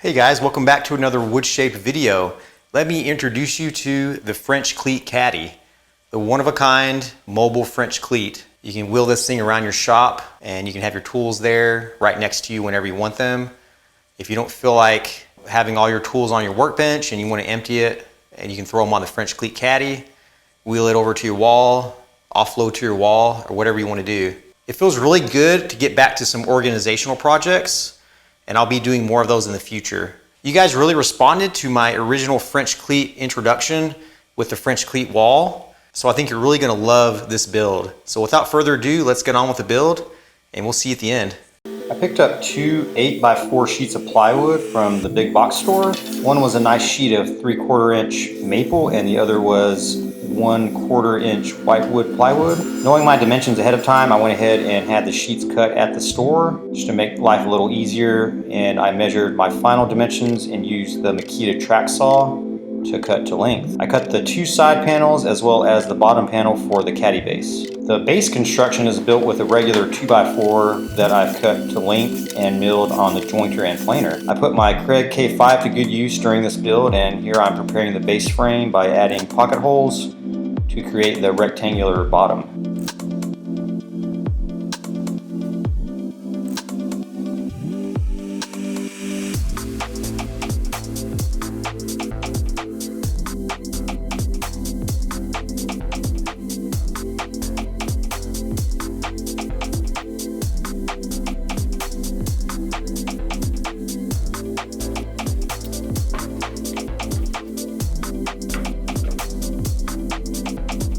Hey guys, welcome back to another wood-shaped video. Let me introduce you to the French Cleat Caddy, the one-of-a-kind mobile French cleat. You can wheel this thing around your shop and you can have your tools there right next to you whenever you want them. If you don't feel like having all your tools on your workbench and you want to empty it, and you can throw them on the French Cleat Caddy, wheel it over to your wall, offload to your wall, or whatever you want to do. It feels really good to get back to some organizational projects, and I'll be doing more of those in the future. You guys really responded to my original French cleat introduction with the French cleat wall, so I think you're really going to love this build. So without further ado, let's get on with the build, and we'll see you at the end. I picked up two 8x4 sheets of plywood from the big box store. One was a nice sheet of 3/4 inch maple, and the other was 1/4 inch whitewood plywood. Knowing my dimensions ahead of time, I went ahead and had the sheets cut at the store just to make life a little easier, and I measured my final dimensions and used the Makita Track saw to cut to length. I cut the two side panels as well as the bottom panel for the caddy base. The base construction is built with a regular 2x4 that I've cut to length and milled on the jointer and planer. I put my Kreg K5 to good use during this build, and here I'm preparing the base frame by adding pocket holes to create the rectangular bottom.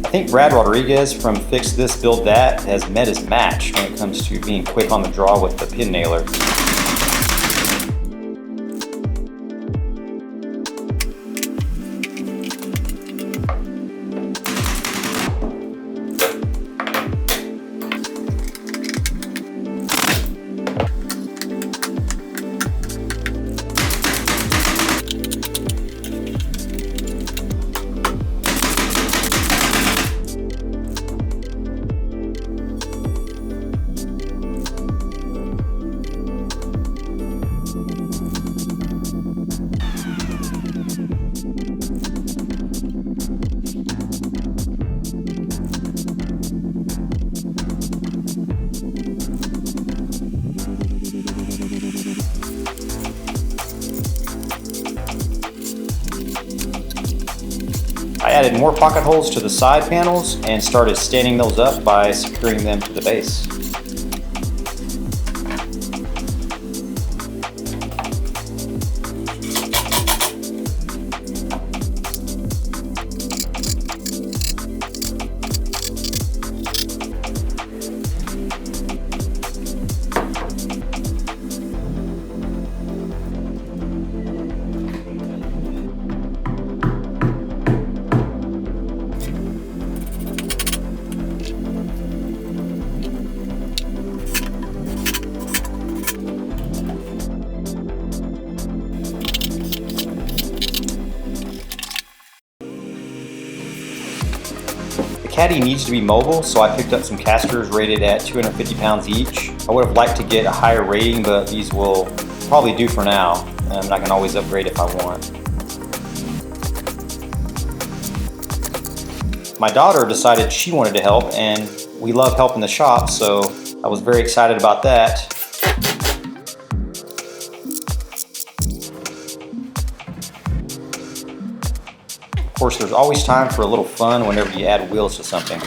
I think Brad Rodriguez from Fix This Build That has met his match when it comes to being quick on the draw with the pin nailer. I added more pocket holes to the side panels and started standing those up by securing them to the base. The caddy needs to be mobile, so I picked up some casters rated at 250 pounds each. I would have liked to get a higher rating, but these will probably do for now, and I can always upgrade if I want. My daughter decided she wanted to help, and we love helping the shop, so I was very excited about that. Of course, there's always time for a little fun whenever you add wheels to something.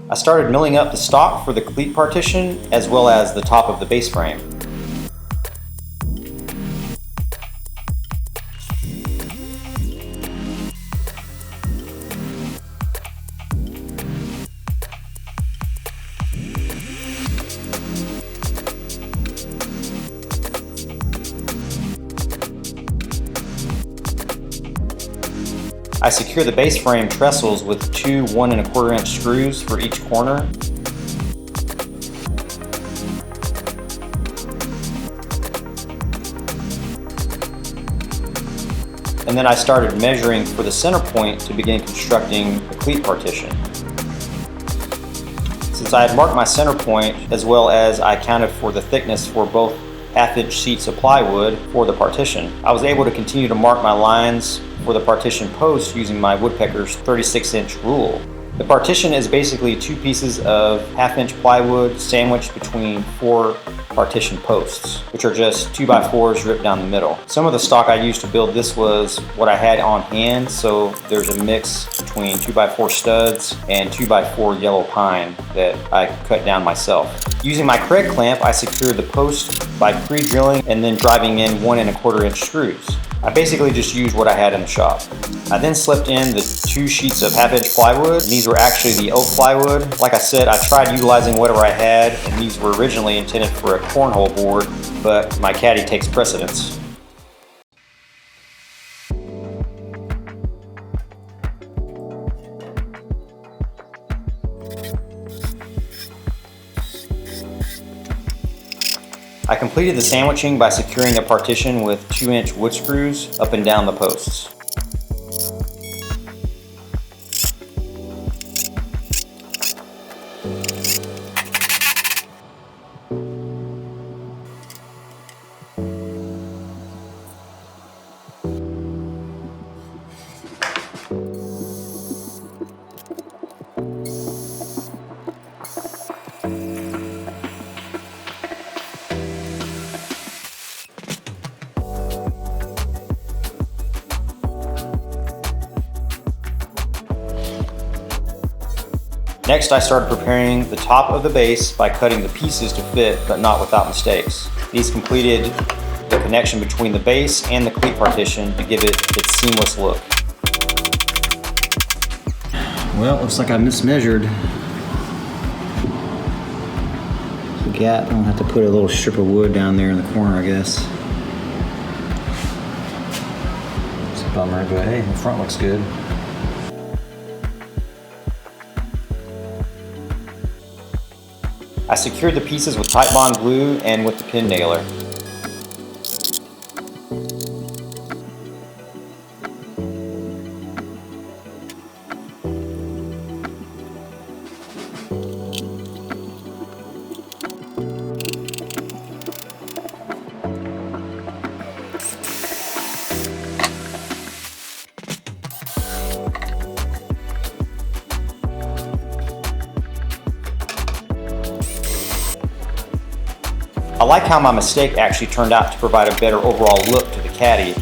I started milling up the stock for the cleat partition as well as the top of the base frame. I secure the base frame trestles with two 1 1/4 inch screws for each corner. and then I started measuring for the center point to begin constructing the cleat partition. Since I had marked my center point, as well as I counted for the thickness for both half-inch sheets of plywood for the partition, I was able to continue to mark my lines for the partition post using my woodpecker's 36-inch rule. The partition is basically 2 pieces of half-inch plywood sandwiched between 4 partition posts, which are just 2x4s ripped down the middle. Some of the stock I used to build this was what I had on hand, so there's a mix between 2x4 studs and 2x4 yellow pine that I cut down myself. Using my Kreg clamp, I secured the post by pre-drilling and then driving in 1 1/4 inch screws. I basically just used what I had in the shop. I then slipped in the 2 sheets of half-inch plywood, and these were actually the oak plywood. Like I said, I tried utilizing whatever I had, and these were originally intended for a cornhole board, but my caddy takes precedence. I completed the sandwiching by securing a partition with 2-inch wood screws up and down the posts. Next, I started preparing the top of the base by cutting the pieces to fit, but not without mistakes. These completed the connection between the base and the cleat partition to give it its seamless look. Well, it looks like I mismeasured the gap. I'm gonna have to put a little strip of wood down there in the corner, I guess. It's a bummer, but hey, the front looks good. I secured the pieces with Titebond glue and with the pin nailer. I like how my mistake actually turned out to provide a better overall look to the caddy.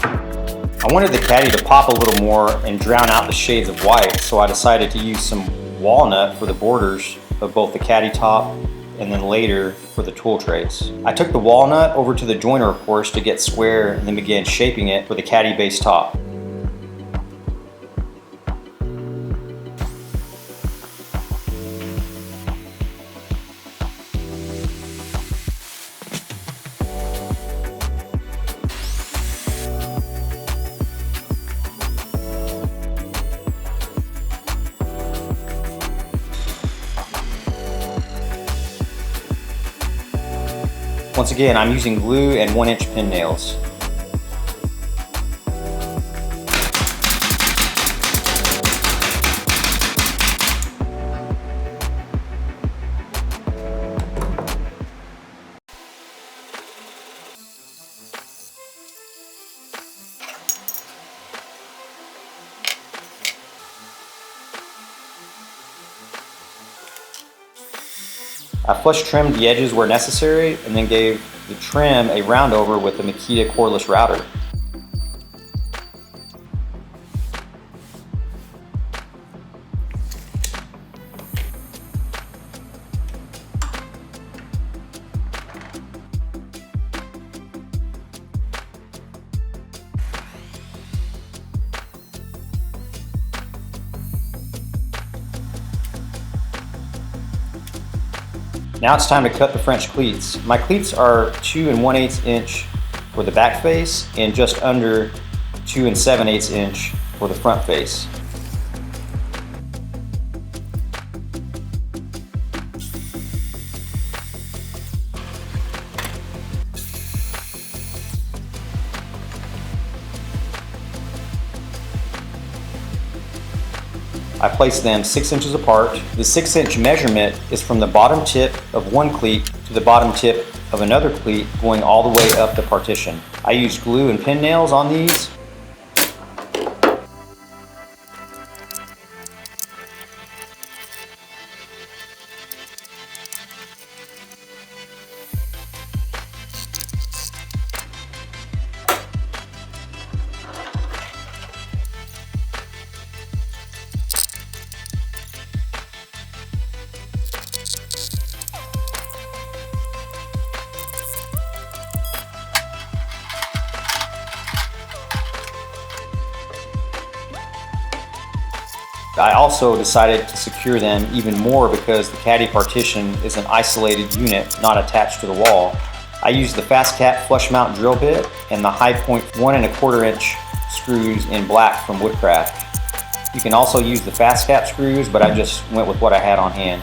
I wanted the caddy to pop a little more and drown out the shades of white, so I decided to use some walnut for the borders of both the caddy top and then later for the tool trays. I took the walnut over to the joiner, of course, to get square and then began shaping it for the caddy base top. Once again, I'm using glue and 1-inch pin nails. I flush trimmed the edges where necessary and then gave the trim a round over with the Makita cordless router. Now it's time to cut the French cleats. My cleats are 2 1/8 inch for the back face and just under 2 7/8 inch for the front face. I placed them 6 inches apart. The 6-inch measurement is from the bottom tip of one cleat to the bottom tip of another cleat, going all the way up the partition. I used glue and pin nails on these. I also decided to secure them even more because the caddy partition is an isolated unit not attached to the wall. I used the Fast Cat flush mount drill bit and the high point 1 1/4 inch screws in black from Woodcraft. You can also use the Fast Cat screws, but I just went with what I had on hand.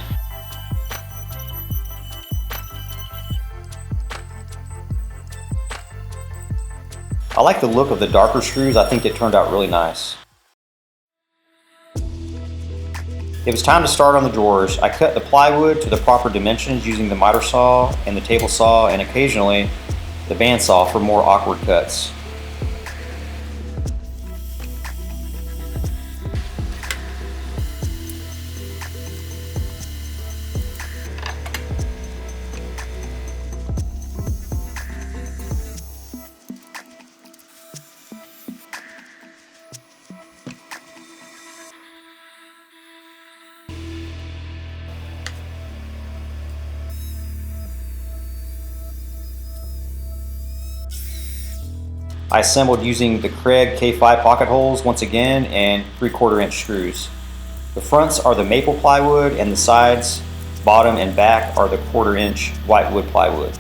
I like the look of the darker screws. I think it turned out really nice. It was time to start on the drawers. I cut the plywood to the proper dimensions using the miter saw and the table saw, and occasionally the bandsaw for more awkward cuts. I assembled using the Kreg K5 pocket holes once again and 3/4 inch screws. The fronts are the maple plywood and the sides, bottom and back are the 1/4 inch whitewood plywood.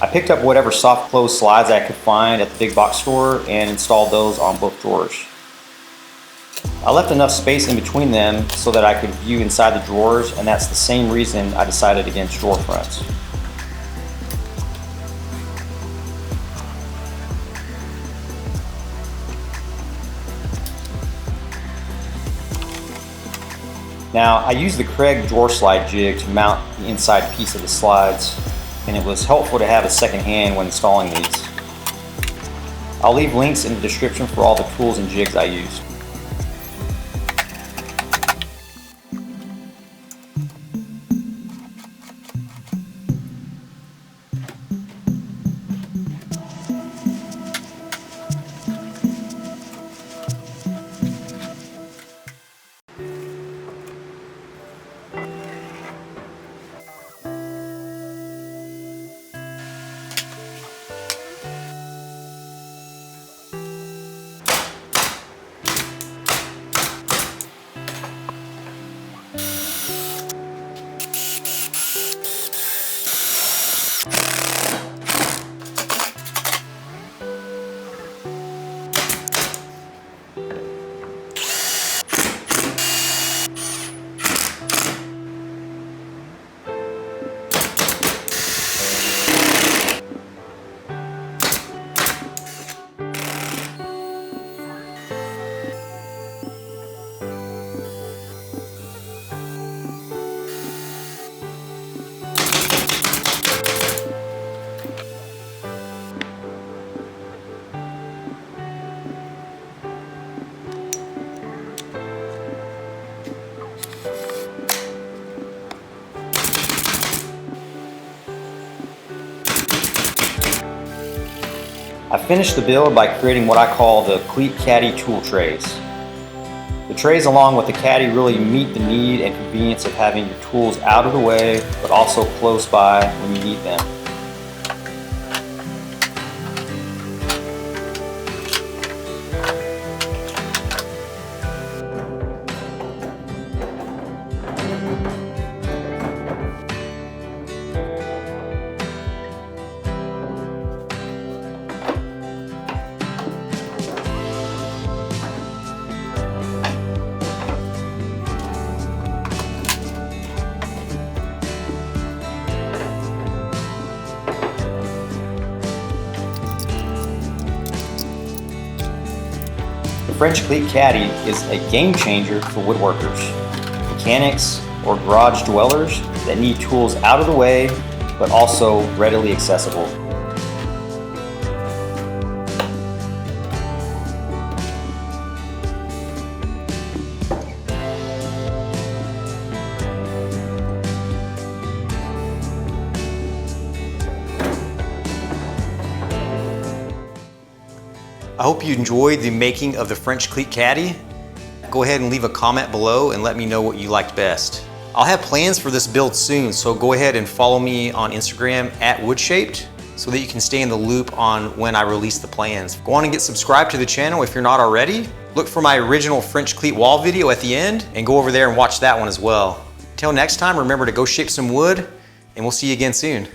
I picked up whatever soft close slides I could find at the big box store and installed those on both drawers. I left enough space in between them so that I could view inside the drawers, and that's the same reason I decided against drawer fronts. Now, I used the Kreg drawer slide jig to mount the inside piece of the slides, and it was helpful to have a second hand when installing these. I'll leave links in the description for all the tools and jigs I used. I finished the build by creating what I call the Cleat Caddy tool trays. The trays along with the caddy really meet the need and convenience of having your tools out of the way, but also close by when you need them. French Cleat Caddy is a game changer for woodworkers, mechanics, or garage dwellers that need tools out of the way but also readily accessible. I hope you enjoyed the making of the French Cleat Caddy. Go ahead and leave a comment below and let me know what you liked best. I'll have plans for this build soon, so go ahead and follow me on Instagram @woodshaped so that you can stay in the loop on when I release the plans. Go on and get subscribed to the channel if you're not already. Look for my original French Cleat wall video at the end and go over there and watch that one as well. Until next time, remember to go shape some wood, and we'll see you again soon.